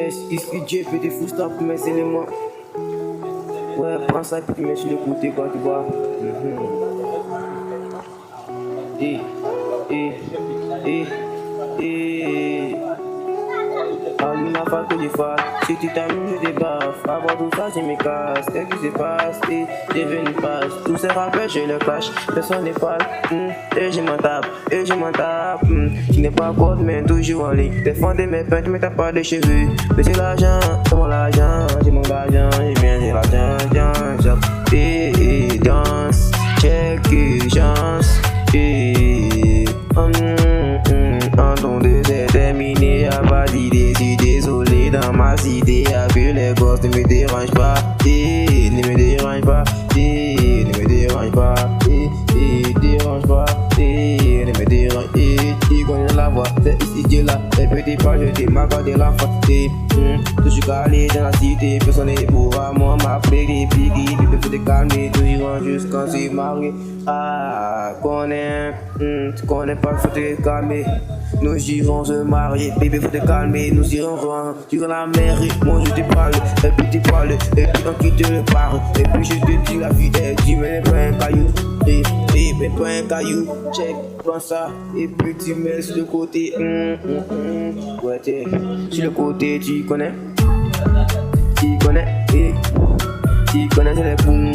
SIJ, petit fou stop pour mes éléments. Ouais, prends ça et puis tu mets sur le côté quoi, tu vois. Allume la fac que je fasse. Si tu t'amuses, je débaffe. Avant tout ça, je me casse. Qu'est-ce qui se passe? J'ai venu passe. Tous ces rappels, je le cache. Personne n'est pas. Et je m'en tape. Tu n'es pas code, mais toujours en ligne. Défendez mes peintes, mais t'as pas de cheveux. Mais c'est l'argent, c'est mon argent. J'ai mon argent, j'ai bien, j'ai l'argent. Et danse, check, chance. Entendez, c'est terminé, y'a pas d'idée. Je suis désolé dans ma cité. Avec les gosses, ne me dérange pas. Ne me dérange pas. Ne me dérange pas. Dérange pas. Ne me dérange. Tu connais la voix, c'est ici Dieu là. Les petits pas, je t'ai marqué de la fatigué. Je suis calé dans la cité. Personne n'est pour moi m'appeler des piquets. Tu peux te calmer, tu iras jusqu'à se marier. Tu connais pas, faut te calmer. Nous irons se marier, bébé, faut te calmer. Nous irons sur la mairie. Moi je te parle, et puis tu parles, et puis quand tu te parle. Et puis je te dis la vie est dure, mais pas un caillou. Mais pas un caillou, check, prends ça. Et puis tu mets sur le côté. Ouais, t'es sur le côté, tu connais. Tu connais, c'est les boum.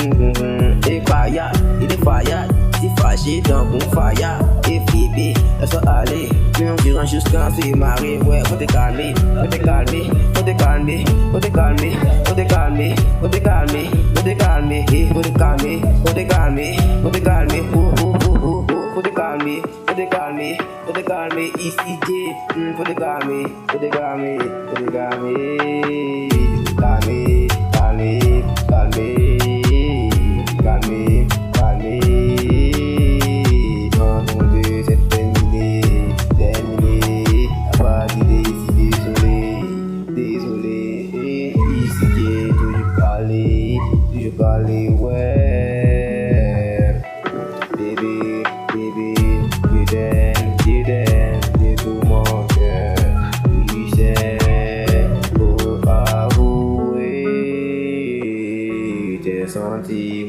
Et faya, il est faya. Si fâché dans bon faya. Et bébé, laisse aller. Puis on dira jusqu'à se marier. Ouais, faut te calmer, faut te calmer, faut te calmer, faut te calmer, faut te calmer, faut te calmer, faut te calmer, faut te calmer, faut te calmer, faut te calmer, faut te calmer, faut te calmer, faut te calmer, ici J, faut te calmer, faut te calmer, faut te calmer, calmer, calmer, calmer, calmer, calmer. Ouais, bébé, tu t'aimes, tout mon cœur. Oui, c'est pour avouer tes sentiments.